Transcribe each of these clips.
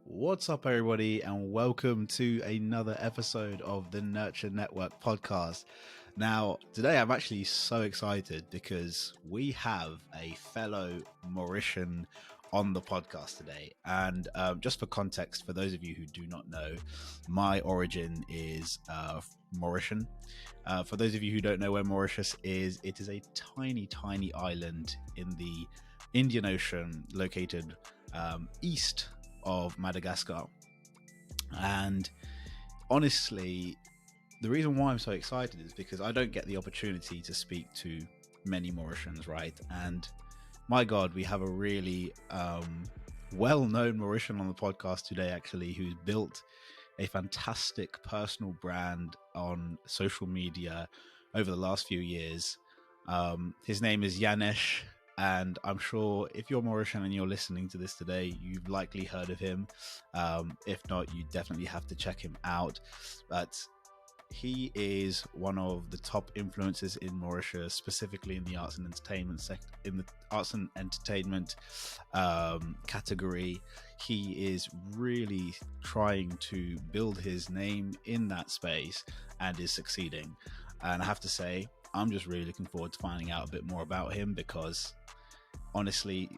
What's up, everybody, and welcome to another episode of the Nurture Network podcast. Now, today I'm actually so excited because we have a fellow Mauritian on the podcast today. And just for context, for those of you who do not know, my origin is Mauritian. For those of you who don't know where Mauritius is, it is a tiny, tiny island in the Indian Ocean located east of Madagascar. And honestly, the reason why I'm so excited is because I don't get the opportunity to speak to many Mauritians, right? And my God, we have a really well-known Mauritian on the podcast today, actually, who's built a fantastic personal brand on social media over the last few years. His name is Yanesh, and I'm sure if you're Mauritian and you're listening to this today, you've likely heard of him. If not, you definitely have to check him out. But he is one of the top influencers in Mauritius, specifically in the arts and entertainment category. He is really trying to build his name in that space and is succeeding. And I have to say, I'm just really looking forward to finding out a bit more about him because honestly,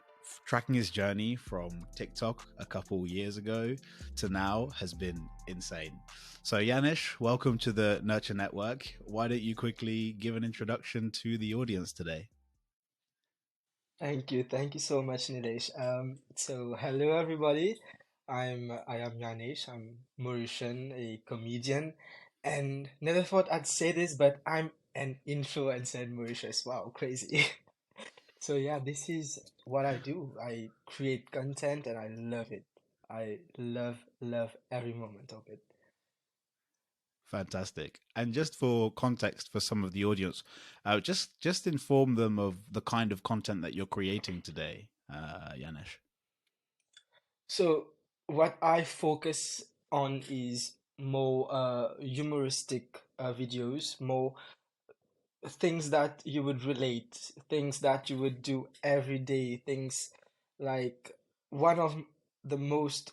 tracking his journey from TikTok a couple years ago to now has been insane. So Yanesh, welcome to the Nurture Network. Why don't you quickly give an introduction to the audience today? Thank you so much, Nilesh. So hello everybody. I am Yanesh. I'm Mauritian, a comedian, and never thought I'd say this, but I'm an influencer in Mauritius. Wow, crazy. So yeah, this is what I do. I create content and I love it. I love every moment of it. Fantastic. And just for context for some of the audience, just inform them of the kind of content that you're creating today, Yanesh. So what I focus on is more humoristic videos, more things that you would relate, things that you would do every day, things like one of the most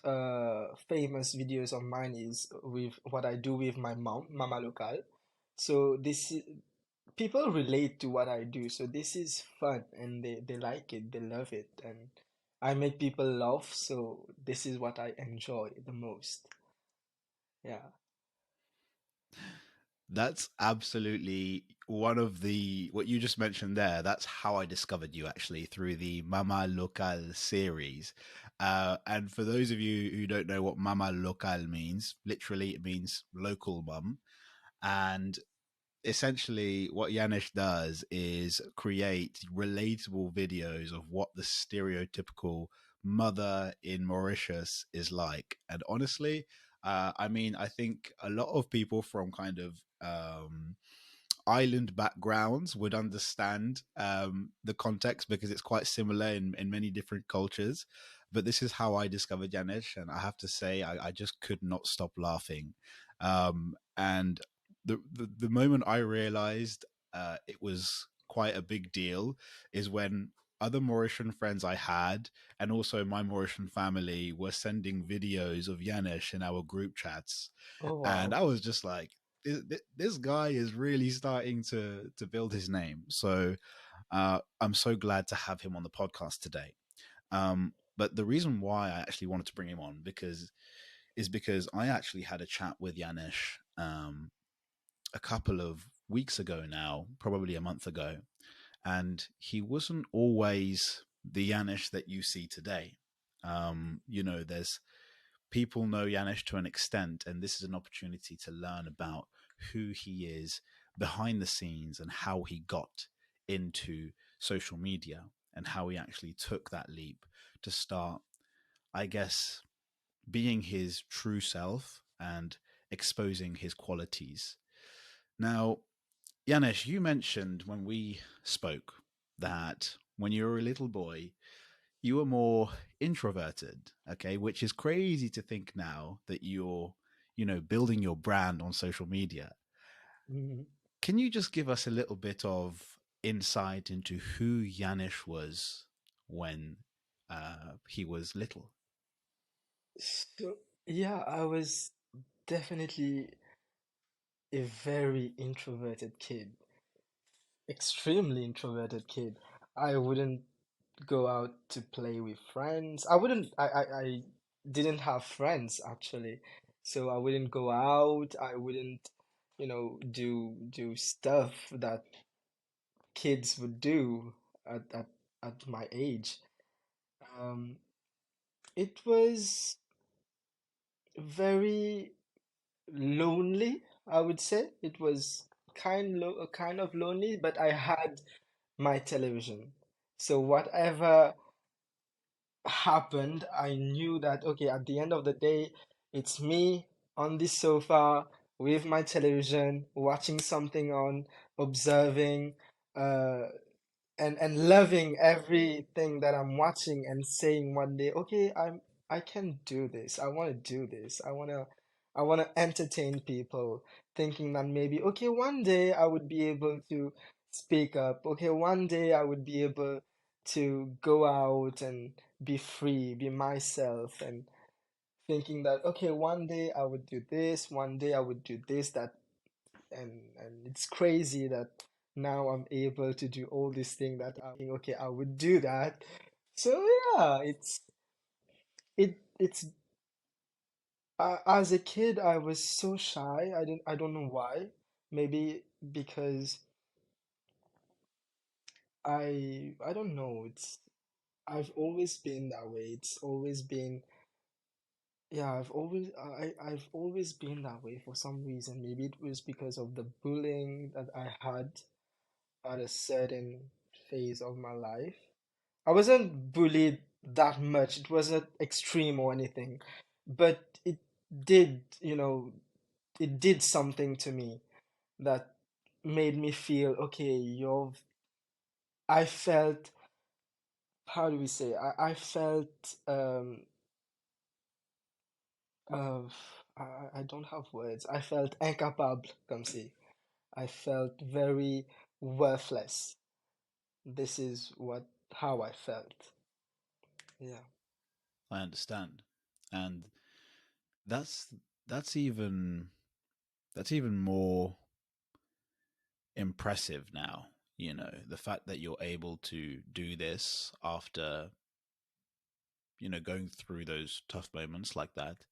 famous videos of mine is with what I do with my mom, Mama Local. So people relate to what I do, so this is fun and they like it, they love it, and I make people laugh, so this is what I enjoy the most. Yeah. That's absolutely one of the what you just mentioned there. That's how I discovered you actually through the Mama Local series. And for those of you who don't know what Mama Local means, literally it means local mum. And essentially what Yanesh does is create relatable videos of what the stereotypical mother in Mauritius is like. And honestly, I mean, I think a lot of people from kind of island backgrounds would understand the context because it's quite similar in many different cultures. But this is how I discovered Yanesh, and I have to say, I just could not stop laughing. And the moment I realized it was quite a big deal is when other Mauritian friends I had, and also my Mauritian family, were sending videos of Yanesh in our group chats, Oh and wow. I was just like, this guy is really starting to build his name. So I'm so glad to have him on the podcast today. But the reason why I actually wanted to bring him on because I actually had a chat with Yanesh a couple of weeks ago now, probably a month ago, and he wasn't always the Yanesh that you see today. There's people know Yanesh to an extent, and this is an opportunity to learn about who he is behind the scenes and how he got into social media and how he actually took that leap to start, I guess, being his true self and exposing his qualities. Now, Yanesh, you mentioned when we spoke that when you were a little boy, you were more introverted, okay, which is crazy to think now that you're, building your brand on social media. Mhm. Can you just give us a little bit of insight into who Yanesh was when he was little? So yeah, I was definitely a very introverted kid, extremely introverted kid. I wouldn't go out to play with friends. I didn't have friends actually. So I wouldn't go out. I wouldn't, do stuff that kids would do at my age. Um, it was very lonely, I would say. It was kind of lonely, but I had my television. So whatever happened, I knew that okay, at the end of the day, it's me on the sofa with my television, watching something on, observing, uh, and loving everything that I'm watching and saying one day, okay, I can do this. I want to do this. I want to entertain people, thinking that maybe okay, one day I would be able to speak up. Okay, one day I would be able to go out and be free, be myself, and thinking that okay, one day I would do this, one day I would do this, that and it's crazy that now I'm able to do all these things that I'm thinking, okay, I would do that. So yeah, it's as a kid I was so shy. I don't know why. Maybe because I don't know. It's I've always been that way. It's always been yeah, I've always been that way for some reason. Maybe it was because of the bullying that I had at a certain phase of my life. I wasn't bullied that much. It wasn't extreme or anything, but it did, it did something to me that made me feel, okay, I felt, how do we say, I felt, of, I don't have words. I felt incapable, comme si. I felt very worthless. This is how I felt. Yeah. I understand. And that's that's even that's even more impressive now. The fact that you're able to do this after, going through those tough moments like that.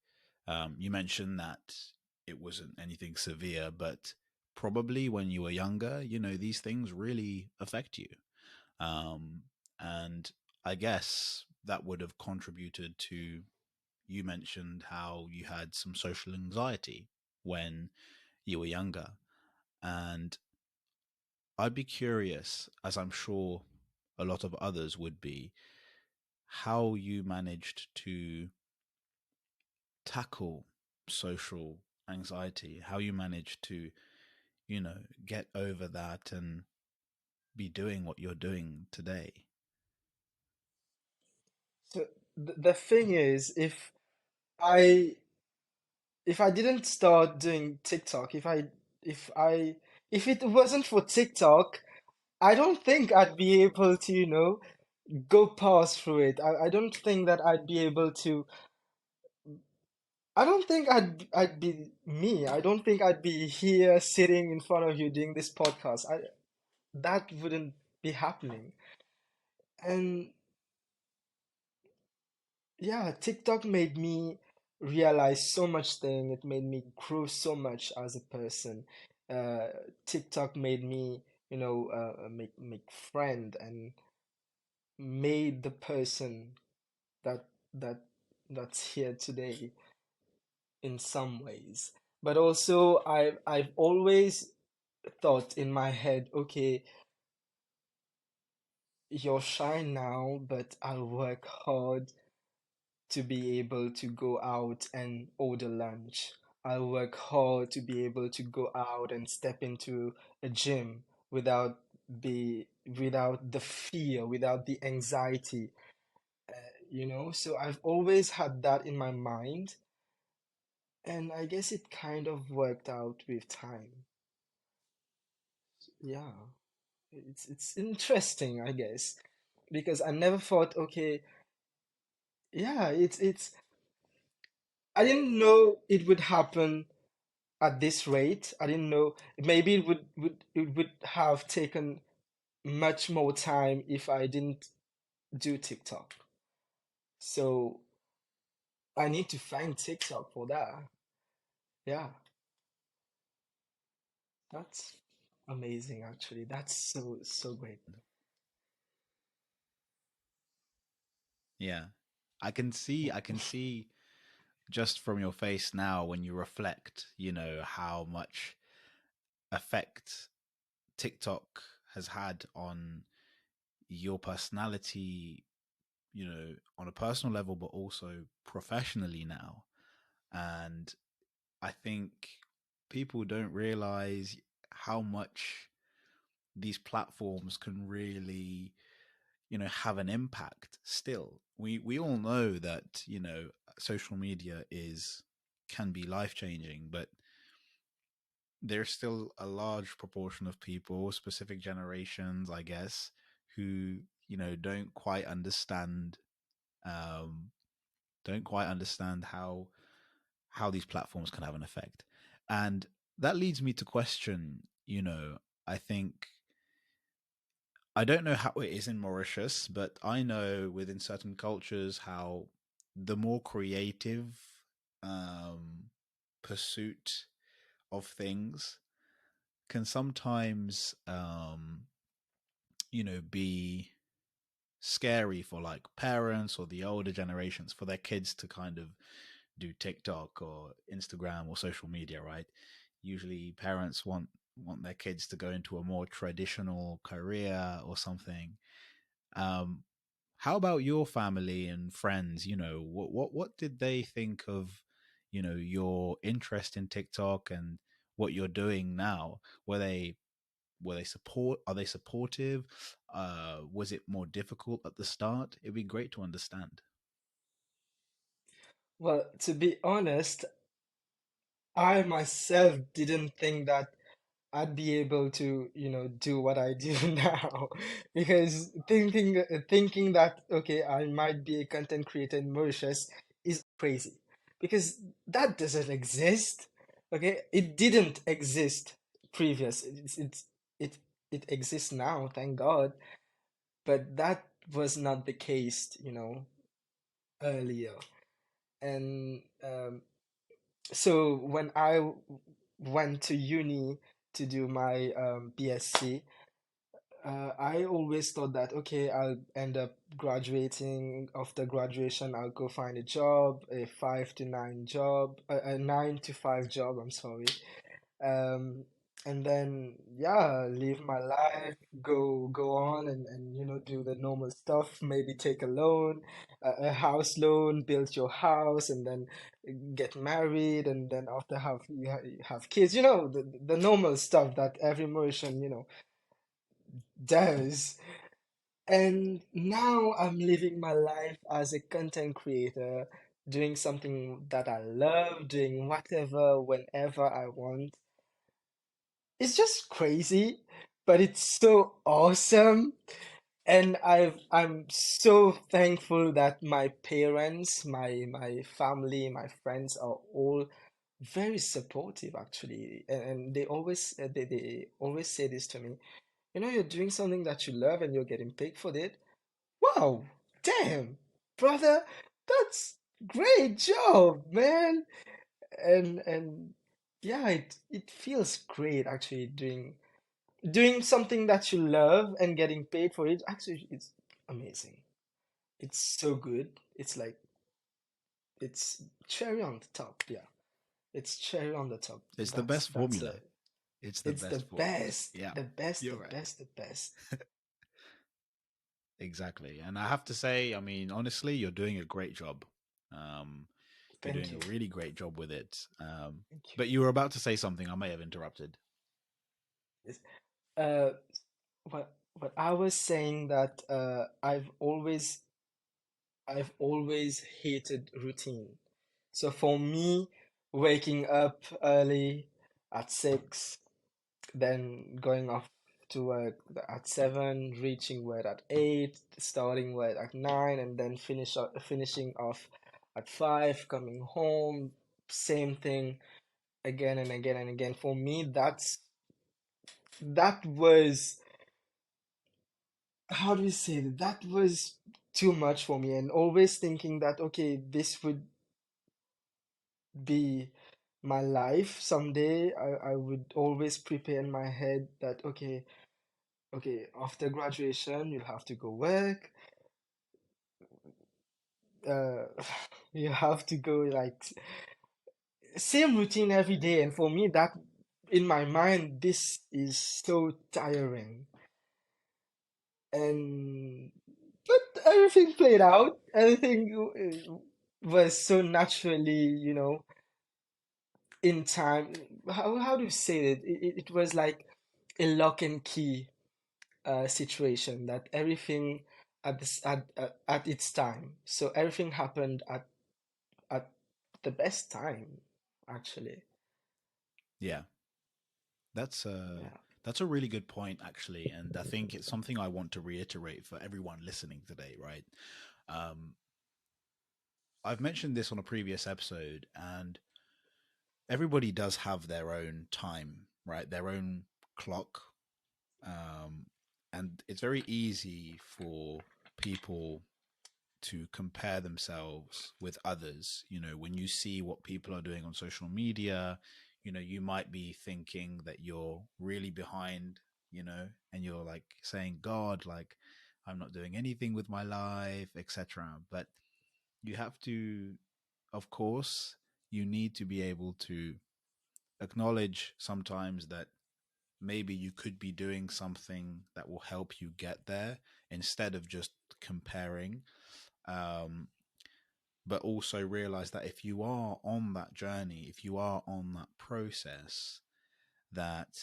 You mentioned that it wasn't anything severe, but probably when you were younger, these things really affect you. Um, and I guess that would have contributed to, you mentioned how you had some social anxiety when you were younger. And I'd be curious, as I'm sure a lot of others would be, how you managed to tackle social anxiety, how you managed to, get over that and be doing what you're doing today. So the thing is, I if I didn't start doing TikTok, if I if it wasn't for TikTok, I don't think I'd be able to, go past through it. I don't think that I'd be able to. I don't think I'd be me. I don't think I'd be here sitting in front of you doing this podcast. That wouldn't be happening. And yeah, TikTok made me realize so much thing. It made me grow so much as a person. Uh, TikTok made me, make friend and made the person that that that's here today in some ways. But also, I've always thought in my head, okay, you're shy now, but I'll work hard to be able to go out and order lunch. I'll work hard to be able to go out and step into a gym without without the fear, without the anxiety, So I've always had that in my mind, and I guess it kind of worked out with time. Yeah, it's interesting, I guess, because I never thought, okay, yeah, it's I didn't know it would happen at this rate. I didn't know maybe it would have taken much more time if I didn't do TikTok. So I need to find TikTok for that. Yeah, that's amazing actually. That's so great. Yeah. I can see just from your face now when you reflect, how much effect TikTok has had on your personality, on a personal level, but also professionally now. And I think people don't realize how much these platforms can really, have an impact still. We all know that, social media is can be life changing, but there's still a large proportion of people, specific generations, I guess, who, don't quite understand um how these platforms can have an effect. And that leads me to question, I think I don't know how it is in Mauritius, but I know within certain cultures how the more creative um, pursuit of things can sometimes, be scary for like parents or the older generations for their kids to kind of do TikTok or Instagram or social media, right? Usually parents want their kids to go into a more traditional career or something. Um, how about your family and friends? What did they think of, your interest in TikTok and what you're doing now? Were they were they support are they supportive? Was it more difficult at the start? It'd be great to understand. Well, to be honest, I myself didn't think that I'd be able to, do what I do now, because thinking that okay, I might be a content creator in Mauritius is crazy, because that doesn't exist. Okay, it didn't exist previous. It it exists now, thank God, but that was not the case, earlier. And so when went to uni to do my BSc, I always thought that okay, I'll end up graduating. After graduation, I'll go find a job, a 5 to 9 job, a 9 to 5 job. I'm sorry. Um, and then yeah, live my life, go on, and do the normal stuff. Maybe take a loan, a house loan, build your house, and then get married, and then after you have kids. The normal stuff that every Mauritian does. And now I'm living my life as a content creator, doing something that I love, doing whatever, whenever I want. It's just crazy, but it's so awesome. And I'm so thankful that my parents, my family, my friends are all very supportive actually. And they always say this to me. You're doing something that you love and you're getting paid for it. Wow, damn, brother, that's great job, man. And yeah, it feels great actually doing something that you love and getting paid for it. Actually, it's amazing. It's so good. It's like it's cherry on the top. Yeah, it's cherry on the top. It's the That's best that's formula. It's the it's the best formula. best, Yeah, the best, the you're right. best, the best. Exactly. And I have to say, I mean, honestly, you're doing a great job. Um, you're Thank doing you. a really great job with it. Thank you. But you were about to say something. I may have interrupted. Yes. Uh, what I was saying that I've always hated routine. So for me, waking up early at 6, then going off to work at 7, reaching work at 8, starting work at 9, and then finishing off at 5, coming home, same thing again and again and again. For me, that was, how do you say that? That was too much for me, and always thinking that okay, this would be my life someday. I would always prepare in my head that okay, after graduation, you'll have to go work. Uh, you have to go like same routine every day. And for me, that in my mind, this is so tiring. And but everything played out. Everything was so naturally, in time. How do you say it? It was like a lock and key situation that everything at its time. So everything happened at the best time, actually. Yeah, that's a Yeah. that's a really good point actually, and I think it's something I want to reiterate for everyone listening today. Right, um, I've mentioned this on a previous episode, and everybody does have their own time, right? Their own clock, um, and it's very easy for people to compare themselves with others. When you see what people are doing on social media, you might be thinking that you're really behind, and you're like saying, God, like, I'm not doing anything with my life, etc. But you have to, of course, you need to be able to acknowledge sometimes that maybe you could be doing something that will help you get there instead of just comparing. Um, but also realize that if you are on that journey, if you are on that process, that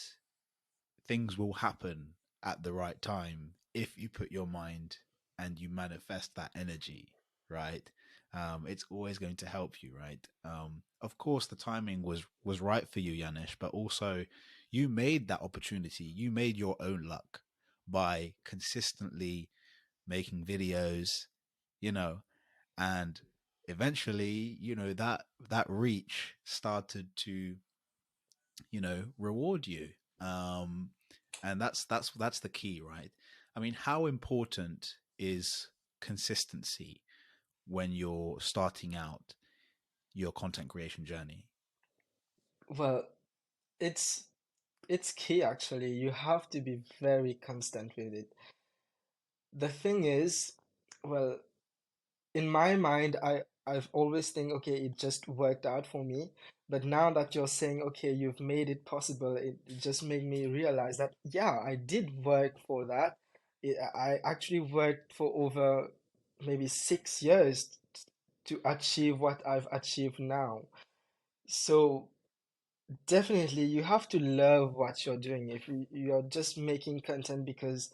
things will happen at the right time if you put your mind and you manifest that energy, right? It's always going to help you, right? Of course, the timing was right for you, Yanesh, but also you made that opportunity. You made your own luck by consistently making videos, you know, and eventually, that reach started to, reward you. um and that's the key, right? I mean, how important is consistency when you're starting out your content creation journey? Well, it's it's key actually. You have to be very constant with it. The thing is, well, in my mind, I've always think, okay, it just worked out for me. But now that you're saying, okay, you've made it possible, it just made me realize that, yeah, I did work for that. I actually worked for over maybe 6 years to achieve what I've achieved now. So definitely, you have to love what you're doing. If you're just making content because,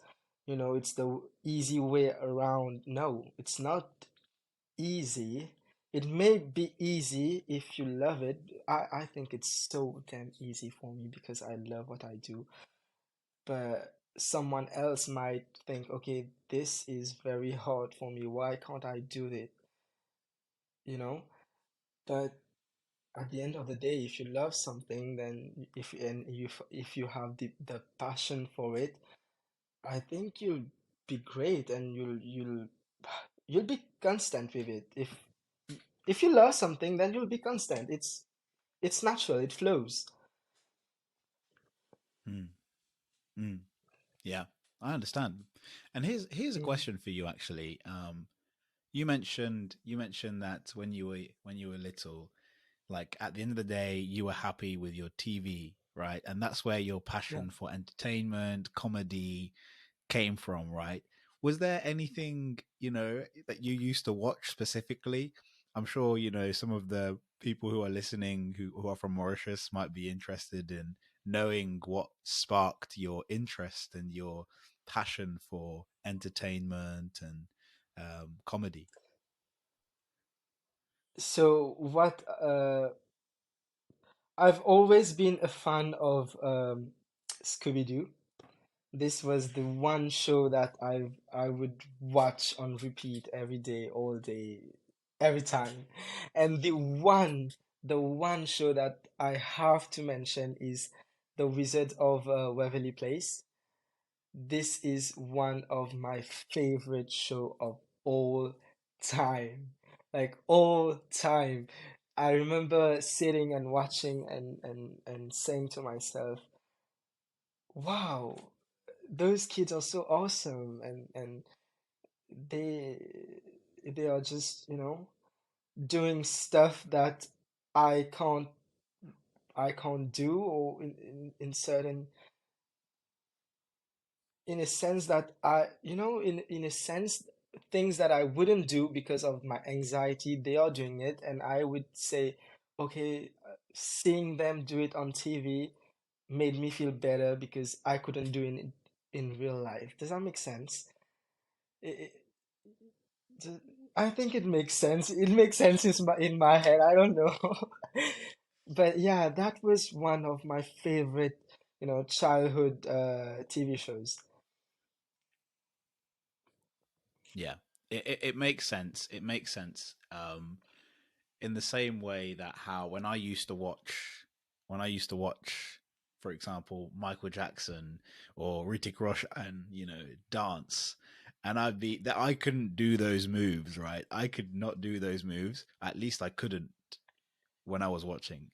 it's the easy way around, no, it's not easy. It may be easy if you love it. I think it's so damn easy for me because I love what I do. But someone else might think, okay, this is very hard for me. Why can't I do it? You know? But at the end of the day, if you love something, then if you have the passion for it, I think you'll be great and you'll be constant with it. If you love something, then you'll be constant. It's natural, it flows. mm, mm, yeah, I understand. And here's a Mm, question for you actually. You mentioned that when you were little, like at the end of the day, you were happy with your TV, right? And that's where your yeah. passion for entertainment, comedy came from, right? Was there anything, that you used to watch specifically? I'm sure, some of the people who are listening who are from Mauritius might be interested in knowing what sparked your interest and your passion for entertainment and comedy. So what I've always been a fan of Scooby-Doo. This was the one show that I would watch on repeat every day, all day. every time. And the one show that I have to mention is The Wizard of Waverly Place. This is one of my favorite show of all time. Like all time. I remember sitting and watching and saying to myself, wow, those kids are so awesome and they they are just, doing stuff that I can't I can't do, or in certain, in a sense that in a sense, things that I wouldn't do because of my anxiety, they are doing it, and I would say, okay, seeing them do it on TV made me feel better because I couldn't do it in real life. Does that make sense? It, it, I think it makes sense. It makes sense in my head. I don't know. But yeah, that was one of my favorite, childhood TV shows. Yeah, it makes sense. It makes sense. In the same way that how when I used to watch, for example, Michael Jackson or Ritik Roshan, dance, and I'd be that I couldn't do those moves, right? I could not do those moves. At least I couldn't when I was watching.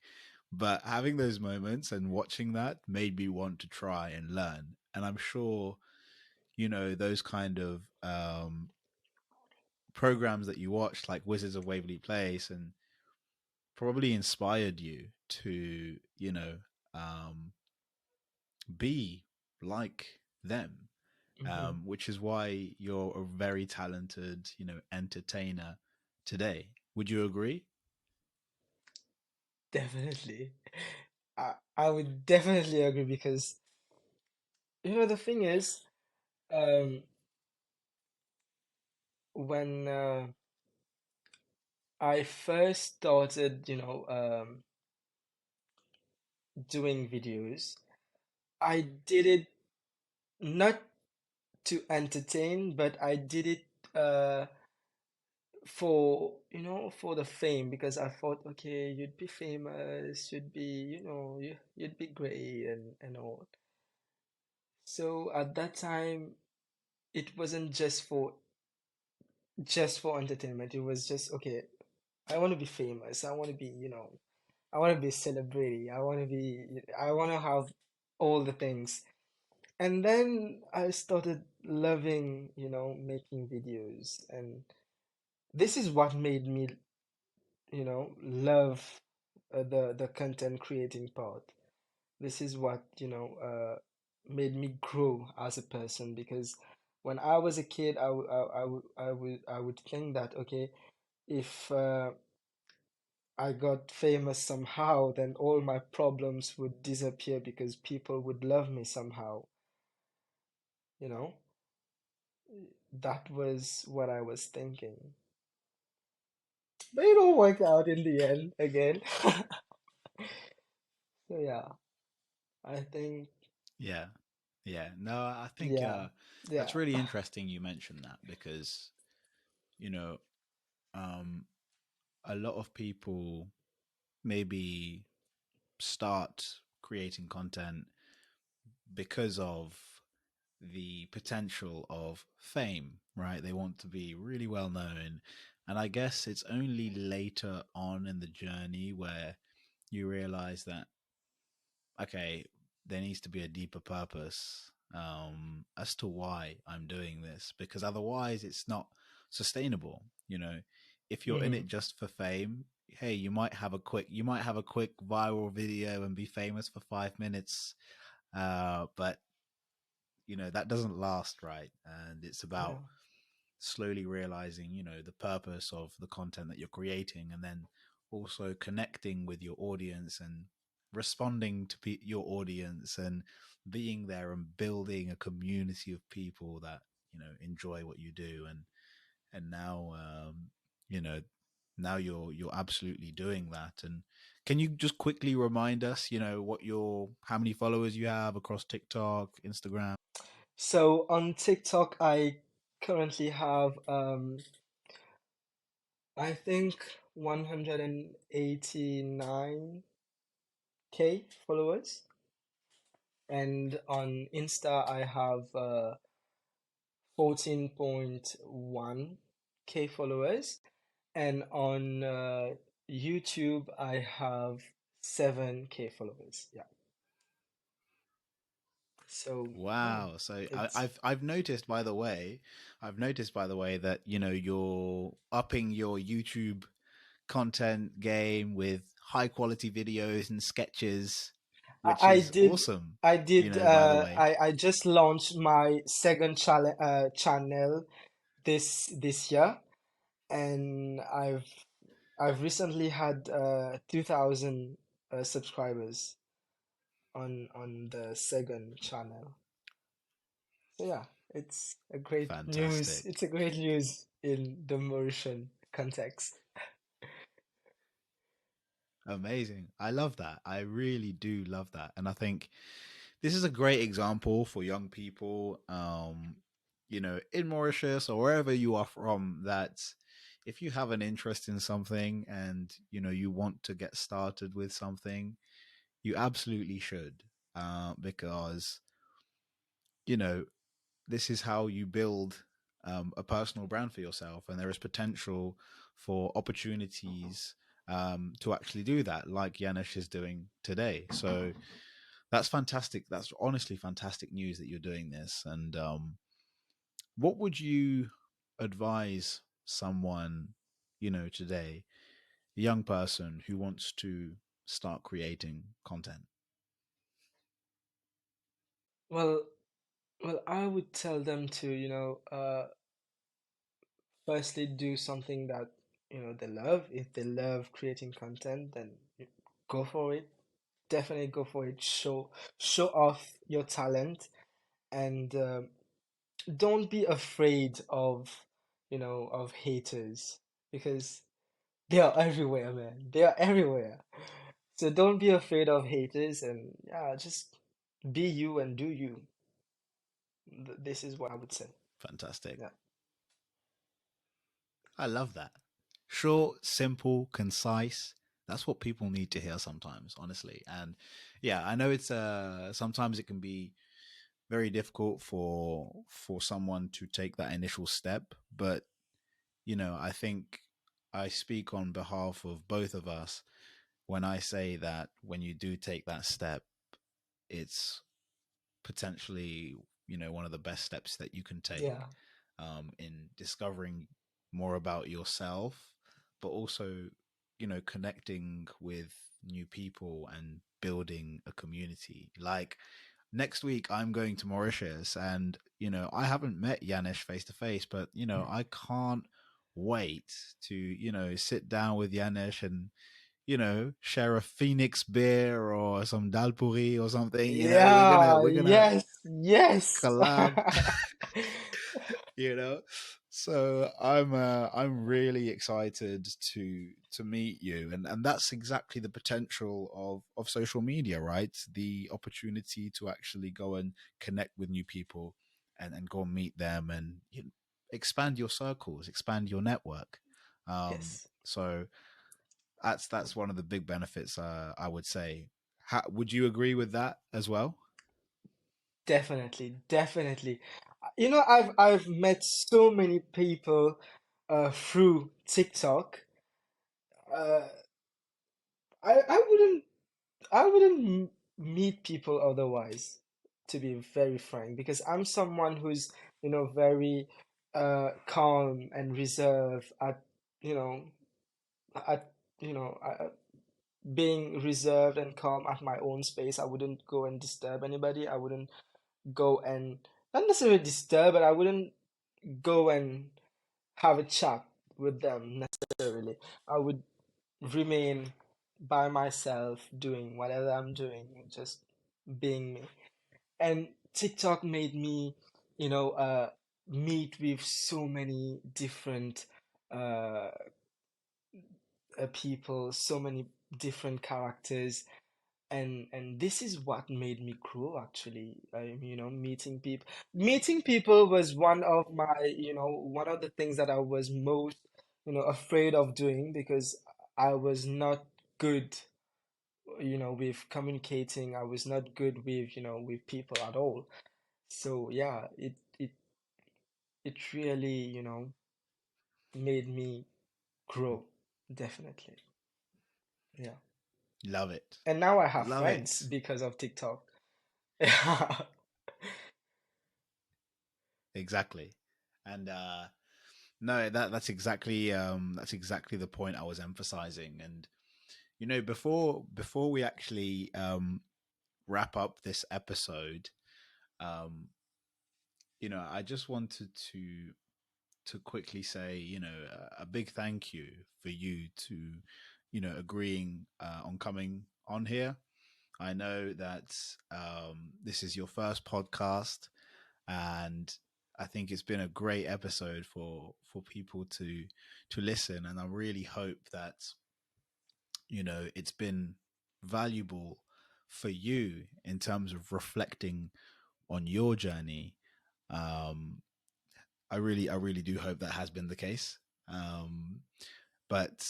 But having those moments and watching that made me want to try and learn. And I'm sure, those kind of programs that you watched, like Wizards of Waverly Place, and probably inspired you to, be like them, Hmm. which is why you're a very talented, entertainer today. Would you agree? Definitely. I would definitely agree because, the thing is, um, when I first started, doing videos, I did it not to entertain, but I did it uh, for the fame because I thought, okay, you'd be famous, you'd be, you'd be great and all. So at that time, it wasn't just for entertainment. It was just, okay, I want to be famous. I want to be, I want to be a celebrity. I want to have all the things. And then I started loving, making videos. And this is what made me, love the content creating part. This is what, made me grow as a person because when I was a kid, I would think that, okay, if I got famous somehow, then all my problems would disappear because people would love me somehow, you know? That was what I was thinking. But it all worked out in the end again. So yeah, I think, Yeah. Yeah. No, I think yeah, that's yeah. really interesting you mentioned that because, you know, um, a lot of people maybe start creating content because of the potential of fame, right? They want to be really well known. And I guess it's only later on in the journey where you realize that, okay, there needs to be a deeper purpose as to why I'm doing this, because otherwise it's not sustainable. If you're in Hmm. it just for fame, hey, you might have a quick viral video and be famous for 5 minutes, but that doesn't last, right? And it's Yeah, about slowly realizing the purpose of the content that you're creating, and then also connecting with your audience and responding to your audience and being there and building a community of people that enjoy what you do. And now you know now you're absolutely doing that. And can you just quickly remind us how many followers you have across TikTok, Instagram? so on TikTok I currently have I think 189K followers, and on Insta I have 14.1K followers, and on YouTube I have 7K followers. Yeah. So yeah, Wow. So it's I've noticed by the way that you're upping your YouTube content game with high quality videos and sketches, I, which I is did awesome. I did By the way, I just launched my second channel this year, and I've recently had 2,000 subscribers on the second channel. So yeah, it's a great news. fantastic. It's a great news in the Mauritian context. Amazing. I love that. I really do love that. And I think this is a great example for young people, in Mauritius or wherever you are from, that if you have an interest in something and, you want to get started with something, you absolutely should. Because, you know, this is how you build a personal brand for yourself. And there is potential for opportunities to actually do that, like Yanesh is doing today. So, that's fantastic. That's honestly fantastic news that you're doing this. And what would you advise someone, today, a young person who wants to start creating content? Well, I would tell them to, firstly do something that, they love. If they love creating content, then go for it. Definitely go for it. Show off your talent, and don't be afraid of haters, because they are everywhere, man. They are everywhere. So don't be afraid of haters, and yeah, just be you and do you. This is what I would say. Fantastic. Yeah. I love that. Short, simple, concise. That's what people need to hear sometimes, honestly. And yeah, I know it's sometimes it can be very difficult for someone to take that initial step, but I think I speak on behalf of both of us when I say that when you do take that step, it's potentially, one of the best steps that you can take Yeah. in discovering more about yourself, but also, connecting with new people and building a community. Like next week, I'm going to Mauritius, and I haven't met Yanesh face to face, but I can't wait to sit down with Yanesh and share a Phoenix beer or some dalpuri or something. We're gonna Yeah, we're gonna yes, yes. collab. you know so I'm really excited to meet you, and that's exactly the potential of social media, right? The opportunity to actually go and connect with new people, and go and meet them, and expand your circles, expand your network. Yes, So that's one of the big benefits, I would say. Would you agree with that as well? definitely, definitely. I've met so many people through TikTok. Uh, I wouldn't meet people otherwise, to be very frank, because I'm someone who's, very calm and reserved you know, at, being reserved and calm at my own space. I wouldn't go and disturb anybody. I wouldn't go and, not necessarily disturb, but I wouldn't go and have a chat with them necessarily. I would remain by myself doing whatever I'm doing, just being me. And TikTok made me, meet with so many different uh, people, so many different characters, and this is what made me grow, actually. Meeting people was one of my, one of the things that I was most afraid of doing because I was not good, with communicating. I was not good with, with people at all. So yeah, it really, made me grow, definitely. Yeah. Love it. And now I have Love friends it. because of TikTok. Yeah. Exactly. And no, that's exactly the point I was emphasizing. And before we actually wrap up this episode, um, I just wanted to quickly say, a big thank you for you to, agreeing on coming on here. I know that this is your first podcast, and I think it's been a great episode for people to listen. And I really hope that it's been valuable for you in terms of reflecting on your journey. Um, I really do hope that has been the case. Um, but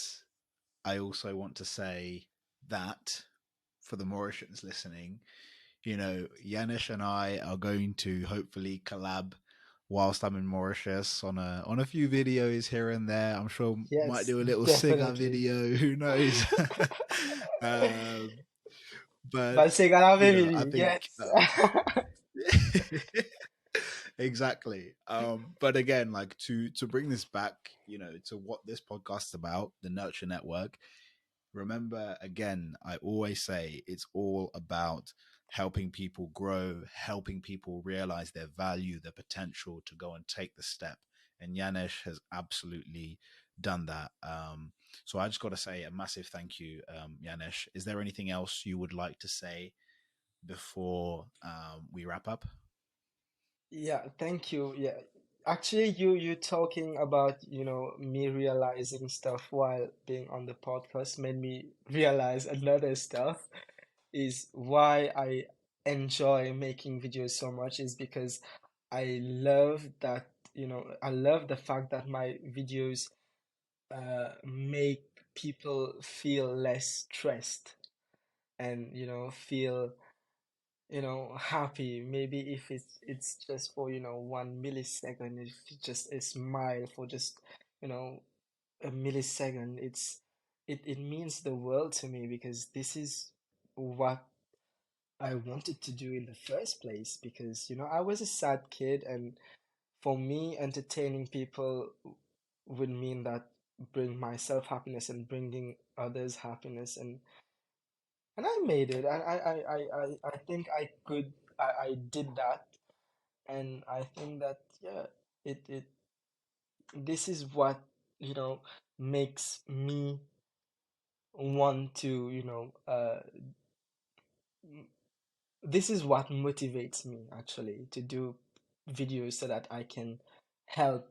I also want to say that for the Mauritians listening, Yanesh and I are going to hopefully collab whilst I'm in Mauritius on a few videos here and there. I'm sure might Yes, do a little cigar definitely. video. Who knows? um, but Balsegala I family, think yes. exactly. But again, like to bring this back, to what this podcast is about, the Nurture Network. Remember, again, I always say it's all about helping people grow, helping people realize their value, their potential to go and take the step. And Yanesh has absolutely done that. So I just got to say a massive thank you, Yanesh. Is there anything else you would like to say before we wrap up? Yeah, thank you. Yeah. Actually, you talking about, me realizing stuff while being on the podcast made me realize another stuff is why I enjoy making videos so much is because I love that, I love the fact that my videos make people feel less stressed and, feel happy. Maybe if it's just for 1 millisecond, if it's just a smile for just you know a millisecond, it means the world to me because this is what I wanted to do in the first place. Because I was a sad kid, and for me entertaining people would mean that bring myself happiness and bringing others happiness, and I made it. I think I did that, and I think that yeah, it this is what makes me want to this is what motivates me actually to do videos so that I can help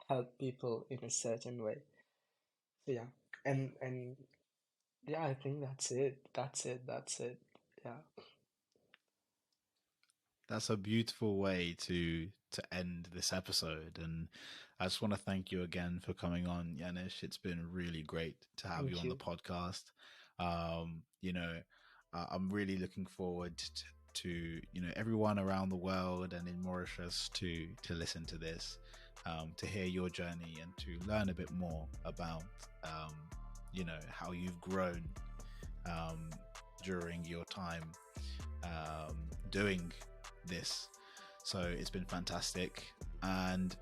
help people in a certain way. So yeah, and yeah, I think that's it. That's it. That's it. Yeah. That's a beautiful way to end this episode, and I just want to thank you again for coming on, Yanesh. It's been really great to have you Thank on the you. podcast. Um, you know, I'm really looking forward to everyone around the world and in Mauritius to listen to this, to hear your journey and to learn a bit more about how you've grown um, during your time doing this. So it's been fantastic. And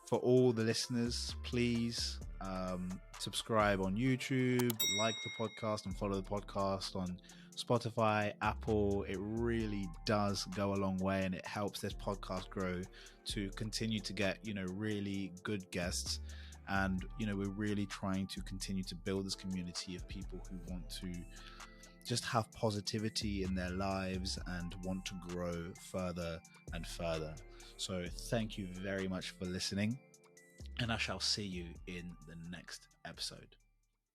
for all the listeners, please subscribe on YouTube, like the podcast, and follow the podcast on Spotify, Apple. It really does go a long way, and it helps this podcast grow to continue to get really good guests. And we're really trying to continue to build this community of people who want to just have positivity in their lives and want to grow further and further. So thank you very much for listening, and I shall see you in the next episode.